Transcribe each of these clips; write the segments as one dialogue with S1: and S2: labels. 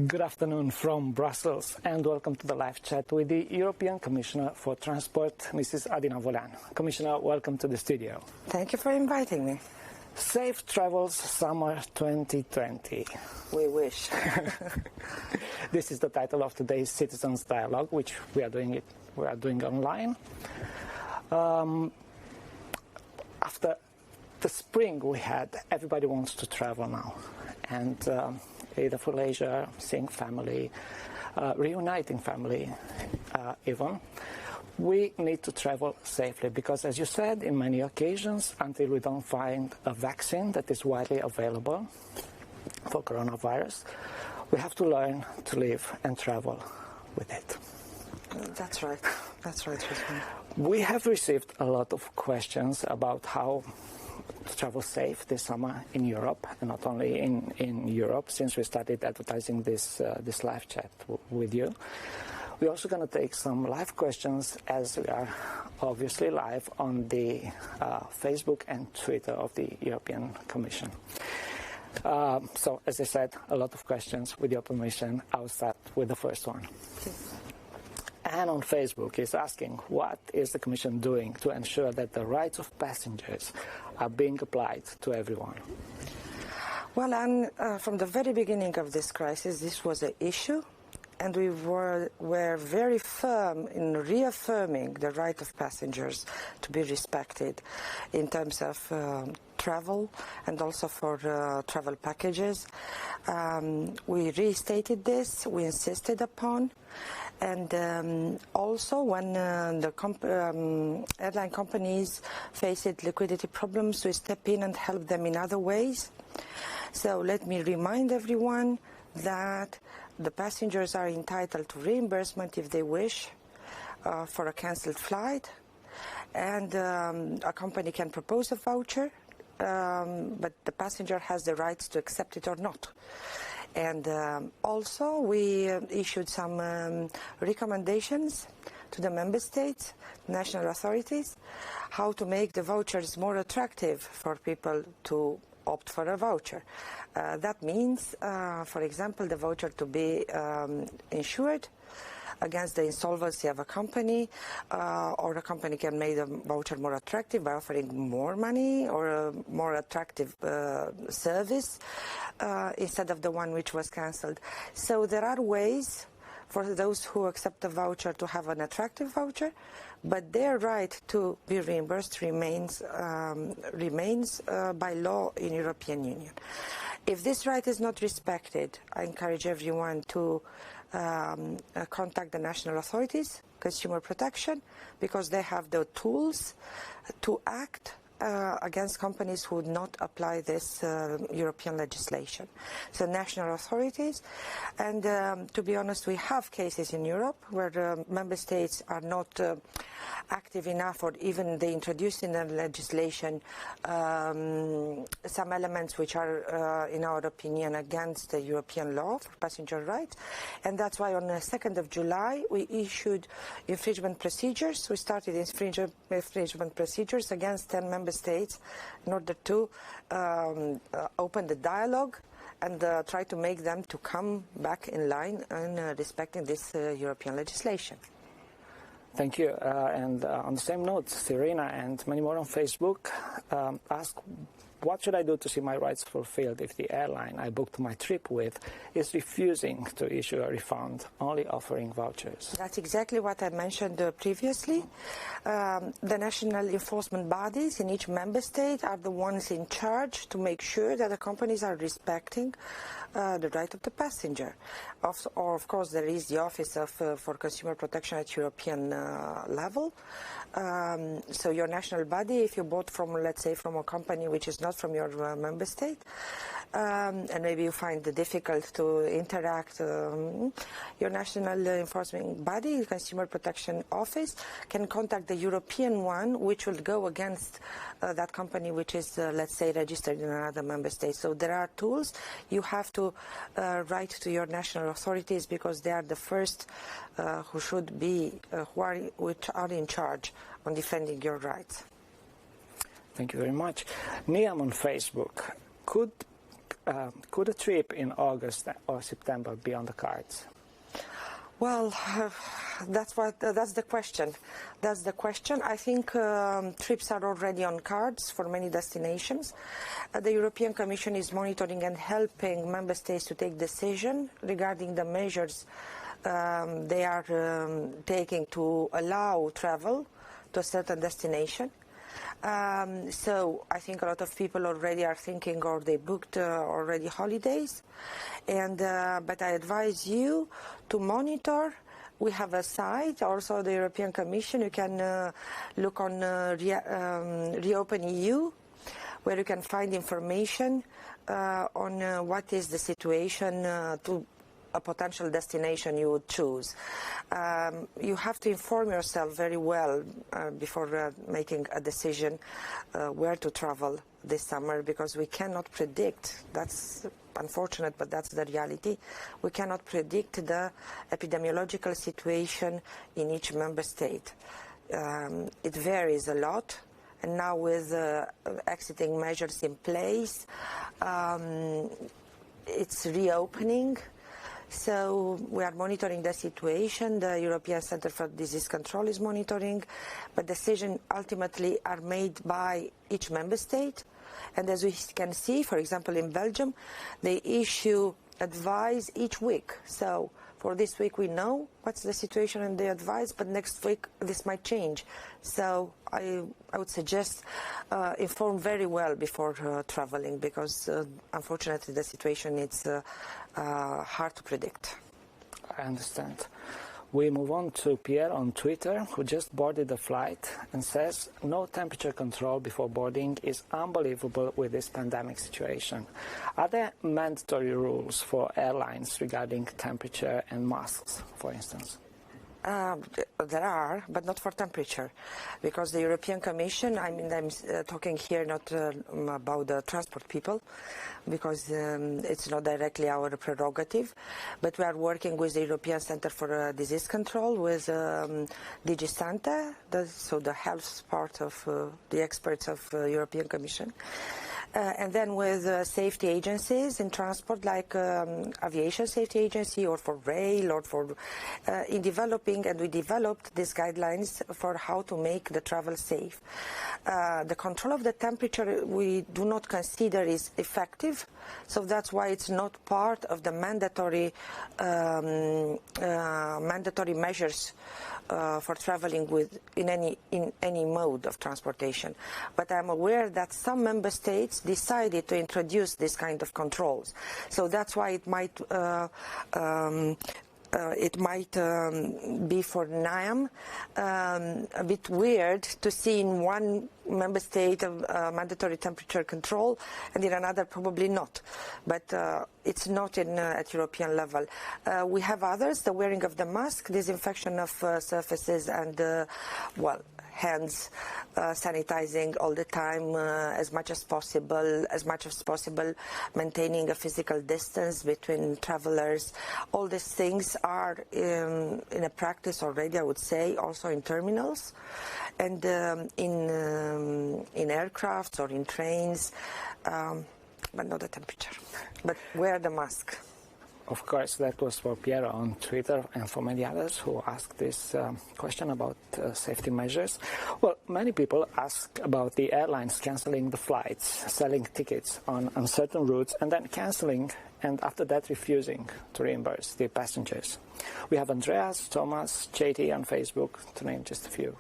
S1: Good afternoon from Brussels and welcome to the live chat with the European Commissioner for Transport, Mrs. Adina Valean. Commissioner, welcome to the studio.
S2: Thank you for inviting me.
S1: Safe Travels Summer 2020.
S2: We wish.
S1: This is the title of today's Citizens Dialogue, which we are doing online. After the spring we had, everybody wants to travel now, and either for leisure, seeing family, reuniting family even. We need to travel safely because, as you said, in many occasions, until we don't find a vaccine that is widely available for coronavirus, we have to learn to live and travel with it.
S2: That's right. That's right.
S1: We have received a lot of questions about how to travel safe this summer in Europe, and not only in Europe, since we started advertising this live chat with you. We're also going to take some live questions, as we are obviously live on the Facebook and Twitter of the European Commission. So, as I said, a lot of questions. With your permission, I'll start with the first one. Anne on Facebook is asking, what is the Commission doing to ensure that the rights of passengers are being applied to everyone?
S2: Well, Anne, from the very beginning of this crisis, this was an issue, and we were very firm in reaffirming the right of passengers to be respected in terms of travel and also for travel packages. We restated this, we insisted upon, and also when the airline companies faced liquidity problems, we step in and help them in other ways. So let me remind everyone that the passengers are entitled to reimbursement if they wish for a cancelled flight, and a company can propose a voucher, but the passenger has the rights to accept it or not. And also we issued some recommendations to the member states, national authorities, how to make the vouchers more attractive for people to opt for a voucher. That means, for example, the voucher to be insured against the insolvency of a company, or a company can make the voucher more attractive by offering more money or a more attractive service instead of the one which was cancelled. So there are ways for those who accept a voucher to have an attractive voucher, but their right to be reimbursed remains by law in European Union. If this right is not respected, I encourage everyone to contact the national authorities, consumer protection, because they have the tools to act against companies who would not apply this European legislation. So national authorities, and to be honest, we have cases in Europe where member states are not active enough, or even they introduce in the legislation some elements which are, in our opinion, against the European law for passenger rights. And that's why on the 2nd of July we issued infringement procedures. We started infringement procedures against 10 member states in order to open the dialogue and try to make them to come back in line and respecting this European legislation.
S1: Thank you. And on the same note, Serena and many more on Facebook ask, what should I do to see my rights fulfilled if the airline I booked my trip with is refusing to issue a refund, only offering vouchers?
S2: That's exactly what I mentioned previously. The national enforcement bodies in each member state are the ones in charge to make sure that the companies are respecting the right of the passenger. Of course, there is the Office for Consumer Protection at European level. So your national body, if you bought from, let's say, from a company which is not from your member state, and maybe you find it difficult to interact, your national enforcement body, Consumer Protection Office, can contact the European one, which will go against that company which is, let's say, registered in another member state. So there are tools. You have to write to your national authorities because they are the first who should be, which are in charge on defending your rights.
S1: Thank you very much. Niam on Facebook, could could a trip in August or September be on the cards?
S2: Well, that's the question. That's the question. I think trips are already on cards for many destinations. The European Commission is monitoring and helping member states to take decisions regarding the measures they are taking to allow travel to a certain destination. So I think a lot of people already are thinking, or they booked already holidays. And but I advise you to monitor. We have a site, also the European Commission. You can look on Reopen EU, where you can find information on what is the situation to a potential destination you would choose. You have to inform yourself very well before making a decision where to travel this summer, because we cannot predict. That's unfortunate, but that's the reality. We cannot predict the epidemiological situation in each member state. It varies a lot. And now with exiting measures in place, it's reopening. So we are monitoring the situation. The European Centre for Disease Control is monitoring, but decisions ultimately are made by each member state. And as we can see, for example, in Belgium, they issue advice each week. So for this week we know what's the situation and the advice, but next week this might change. So I would suggest inform very well before traveling, because unfortunately the situation is hard to predict.
S1: I understand. We move on to Pierre on Twitter, who just boarded a flight and says no temperature control before boarding is unbelievable with this pandemic situation. Are there mandatory rules for airlines regarding temperature and masks, for instance?
S2: There are, but not for temperature, because the European Commission, I mean, I'm talking here not about the transport people, because it's not directly our prerogative, but we are working with the European Centre for Disease Control, with DG Sante, so the health part of the experts of European Commission. And then with safety agencies in transport, like Aviation Safety Agency, or for rail, or for in developing, and we developed these guidelines for how to make the travel safe. The control of the temperature we do not consider is effective, so that's why it's not part of the mandatory measures for traveling in any mode of transportation. But I'm aware that some member states decided to introduce this kind of controls. So that's why it might be for NAM a bit weird to see in one member state a mandatory temperature control and in another probably not. But it's not at European level. We have others, the wearing of the mask, disinfection of surfaces, and hands, sanitizing all the time as much as possible, maintaining a physical distance between travelers. All these things are in a practice already, I would say, also in terminals and in aircrafts or in trains, but not the temperature. But wear the mask.
S1: Of course, that was for Pierre on Twitter and for many others who asked this question about safety measures. Well, many people ask about the airlines cancelling the flights, selling tickets on uncertain routes, and then cancelling, and after that refusing to reimburse the passengers. We have Andreas, Thomas, JT on Facebook, to name just a few.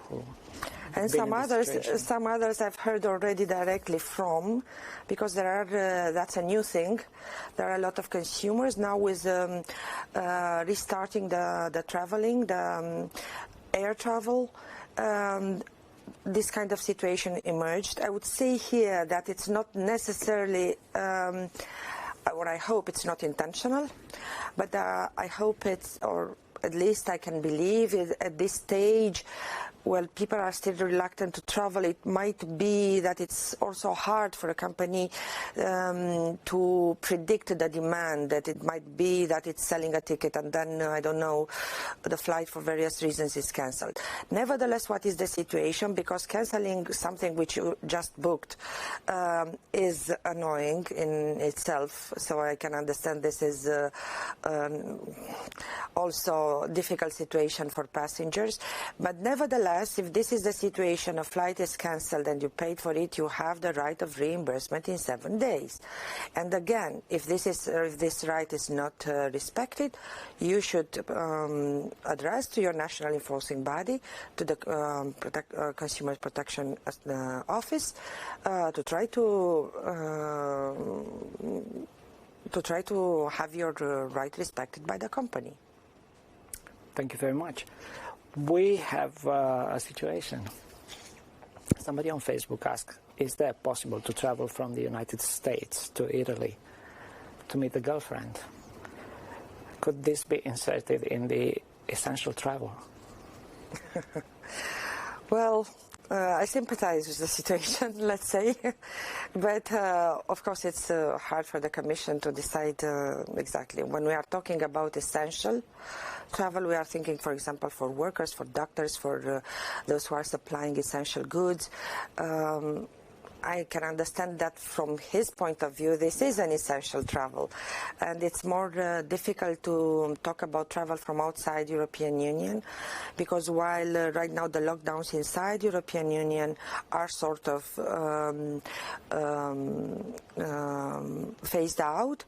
S2: And some others I've heard already directly from, because that's a new thing. There are a lot of consumers now with restarting the traveling, the air travel. This kind of situation emerged. I would say here that it's not necessarily, or I hope it's not intentional, but I hope it's, or at least I can believe at this stage, well, people are still reluctant to travel. It might be that it's also hard for a company to predict the demand, that it might be that it's selling a ticket and then, I don't know, the flight for various reasons is cancelled. Nevertheless, what is the situation? Because cancelling something which you just booked is annoying in itself, so I can understand this is also a difficult situation for passengers. But nevertheless, if this is the situation, a flight is cancelled and you paid for it, you have the right of reimbursement in 7 days. And again, if this right is not respected, you should address to your national enforcing body, to the Consumer Protection Office, to try to have your right respected by the company.
S1: Thank you very much. We have a situation. Somebody on Facebook asked, is that possible to travel from the United States to Italy to meet a girlfriend? Could this be inserted in the essential travel?
S2: Well, I sympathize with the situation, let's say, but of course it's hard for the Commission to decide exactly. When we are talking about essential travel, we are thinking, for example, for workers, for doctors, for those who are supplying essential goods. I can understand that from his point of view, this is an essential travel. And it's more difficult to talk about travel from outside European Union, because while right now the lockdowns inside European Union are sort of phased out,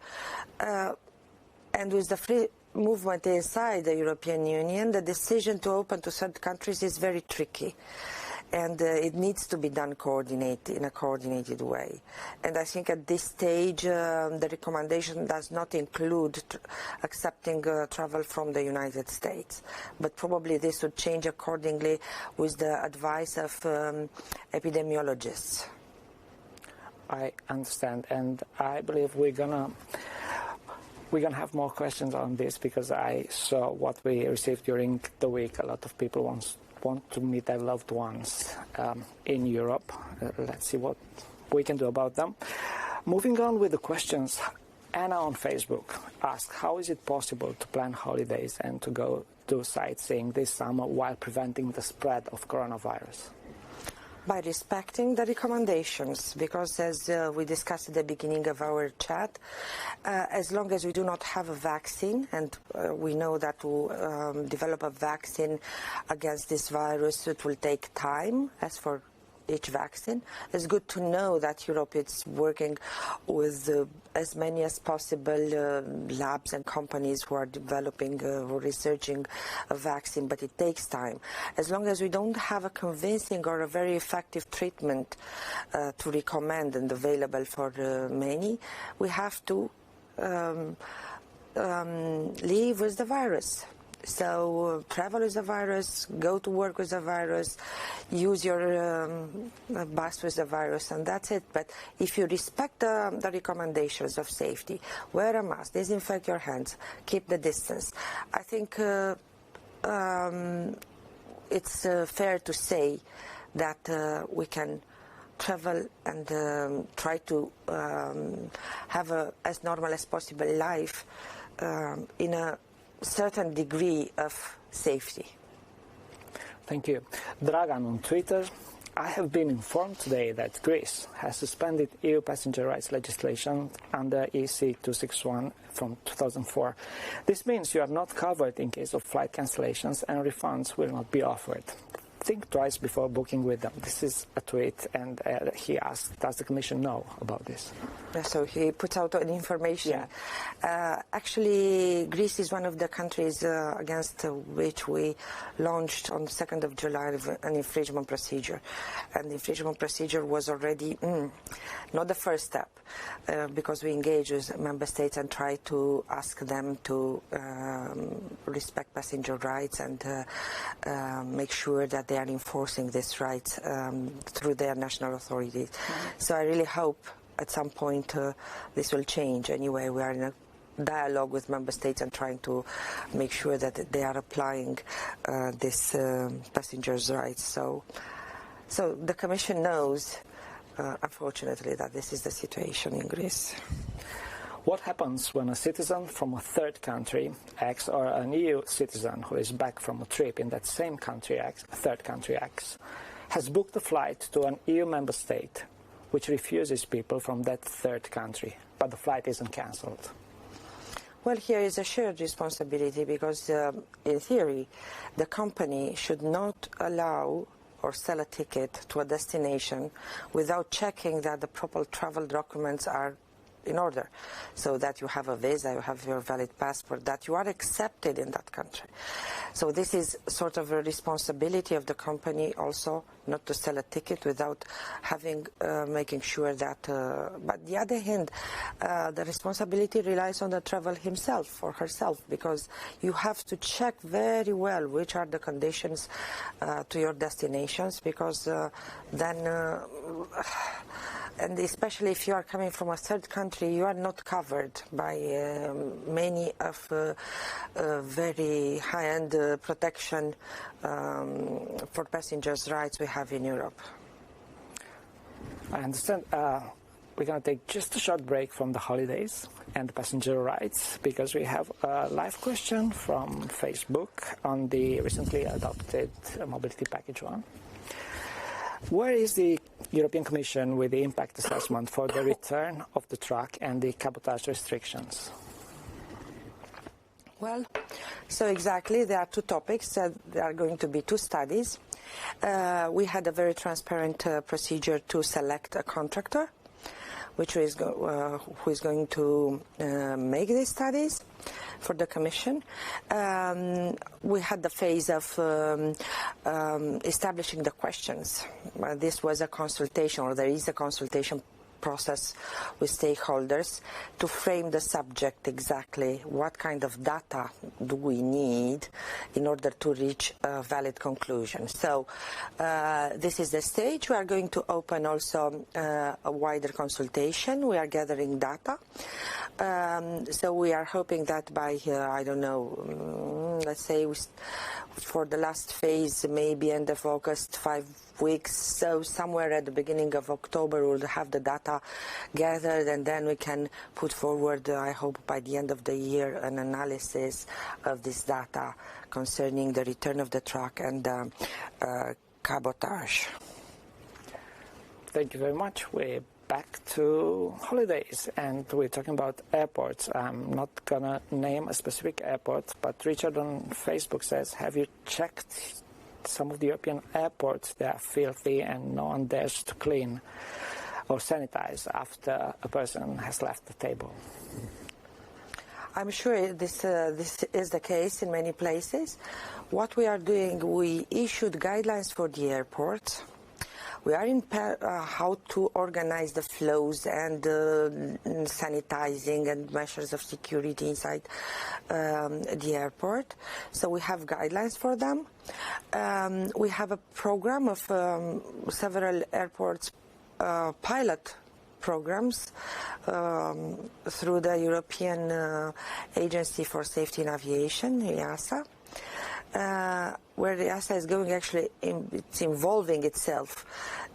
S2: and with the free movement inside the European Union, the decision to open to certain countries is very tricky. And it needs to be done in a coordinated way. And I think at this stage the recommendation does not include accepting travel from the United States. But probably this would change accordingly with the advice of epidemiologists.
S1: I understand, and I believe we're gonna have more questions on this, because I saw what we received during the week. A lot of people want to meet their loved ones in Europe. Let's see what we can do about them. Moving on with the questions, Anna on Facebook asked, how is it possible to plan holidays and to go do sightseeing this summer while preventing the spread of coronavirus?
S2: By respecting the recommendations, because as we discussed at the beginning of our chat, as long as we do not have a vaccine, and we know that to develop a vaccine against this virus, it will take time, as for each vaccine. It's good to know that Europe is working with as many as possible labs and companies who are developing or researching a vaccine, but it takes time. As long as we don't have a convincing or a very effective treatment to recommend and available for many, we have to live with the virus. So travel with the virus, go to work with the virus, use your bus with the virus, and that's it. But if you respect the recommendations of safety, wear a mask, disinfect your hands, keep the distance, I think it's fair to say that we can travel and try to have as normal as possible life in a certain degree of safety.
S1: Thank you. Dragan on Twitter, I have been informed today that Greece has suspended EU passenger rights legislation under EC 261 from 2004. This means you are not covered in case of flight cancellations and refunds will not be offered. Think twice before booking with them. This is a tweet, and he asked, does the Commission know about this?
S2: So he puts out an information. Yeah. Actually, Greece is one of the countries against which we launched on the 2nd of July an infringement procedure. And the infringement procedure was already not the first step, because we engaged with member states and tried to ask them to respect passenger rights and make sure that they are enforcing these rights through their national authorities. Mm-hmm. So I really hope at some point this will change. Anyway, we are in a dialogue with member states and trying to make sure that they are applying this passengers' rights. So the Commission knows, unfortunately, that this is the situation in Greece.
S1: What happens when a citizen from a third country X or an EU citizen who is back from a trip in that same country X, third country X, has booked a flight to an EU member state which refuses people from that third country, but the flight isn't cancelled?
S2: Well, here is a shared responsibility because, in theory, the company should not allow or sell a ticket to a destination without checking that the proper travel documents are in order, so that you have a visa, you have your valid passport, that you are accepted in that country. So this is sort of a responsibility of the company also, not to sell a ticket without having, making sure that, but the other hand, the responsibility relies on the traveler himself or herself, because you have to check very well which are the conditions to your destinations, because then and especially if you are coming from a third country, you are not covered by many of very high-end protection for passengers' rights we have in Europe.
S1: I understand. We're going to take just a short break from the holidays and the passenger rights, because we have a live question from Facebook on the recently adopted Mobility Package 1. Where is the European Commission with the impact assessment for the return of the truck and the cabotage restrictions?
S2: Well, so exactly, there are two topics. There are going to be two studies. We had a very transparent procedure to select a contractor, who is going to make these studies for the Commission. We had the phase of establishing the questions. This was a consultation, or there is a consultation process with stakeholders to frame the subject exactly. What kind of data do we need in order to reach a valid conclusion? So this is the stage. We are going to open also a wider consultation. We are gathering data. So we are hoping that by, I don't know, let's say for the last phase, maybe end of August, 5 weeks, so somewhere at the beginning of October we'll have the data gathered, and then we can put forward, I hope by the end of the year, an analysis of this data concerning the return of the truck and cabotage.
S1: Thank you very much. We're back to holidays, and we're talking about airports. I'm not going to name a specific airport, but Richard on Facebook says, have you checked some of the European airports? They are filthy and no one dares to clean or sanitize after a person has left the table.
S2: I'm sure this is the case in many places. What we are doing, we issued guidelines for the airports. We are in how to organize the flows and sanitizing and measures of security inside the airport. So we have guidelines for them. We have a program of several airports pilot programs through the European Agency for Safety in Aviation, EASA. Where the EASA is going, actually, it's involving itself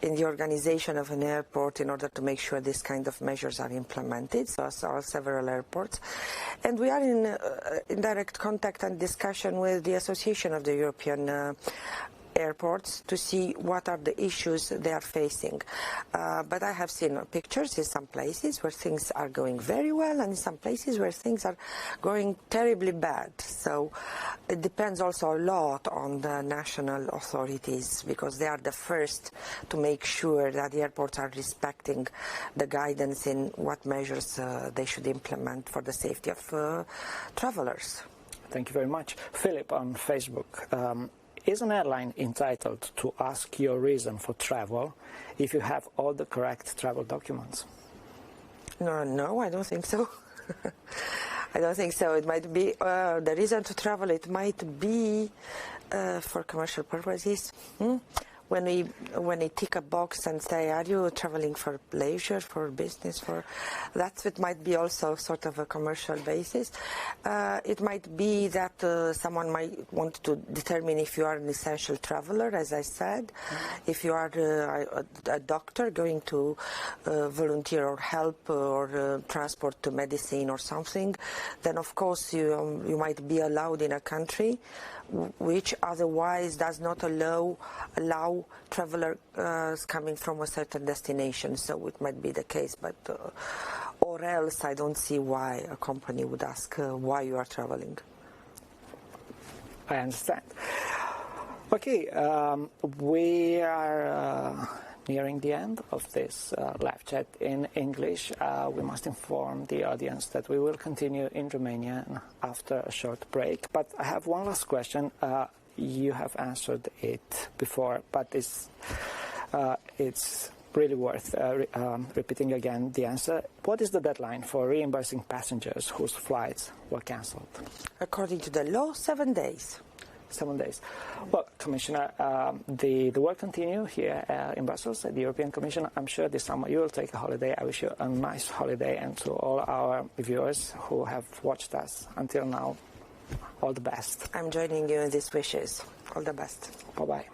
S2: in the organization of an airport in order to make sure these kind of measures are implemented. So are several airports. And we are in direct contact and discussion with the Association of the European airports to see what are the issues they are facing. But I have seen pictures in some places where things are going very well, and in some places where things are going terribly bad. So it depends also a lot on the national authorities, because they are the first to make sure that the airports are respecting the guidance in what measures they should implement for the safety of travelers.
S1: Thank you very much. Philip on Facebook. Is an airline entitled to ask your reason for travel if you have all the correct travel documents?
S2: No, I don't think so. I don't think so. It might be the reason to travel. It might be for commercial purposes. when we tick a box and say, are you traveling for leisure, for business, it might be also sort of a commercial basis. It might be that someone might want to determine if you are an essential traveler, as I said. If you are a doctor going to volunteer or help or transport to medicine or something, then of course you might be allowed in a country which otherwise does not allow travelers coming from a certain destination. So it might be the case, but or else I don't see why a company would ask why you are traveling.
S1: I understand. Okay, we are nearing the end of this live chat in English. We must inform the audience that we will continue in Romanian after a short break. But I have one last question. You have answered it before, but it's really worth repeating again the answer. What is the deadline for reimbursing passengers whose flights were cancelled?
S2: According to the law, 7 days.
S1: 7 days. Well, Commissioner, the work continue here in Brussels at the European Commission. I'm sure this summer you will take a holiday. I wish you a nice holiday, and to all our viewers who have watched us until now, all the best.
S2: I'm joining you in these wishes. All the best.
S1: Bye-bye.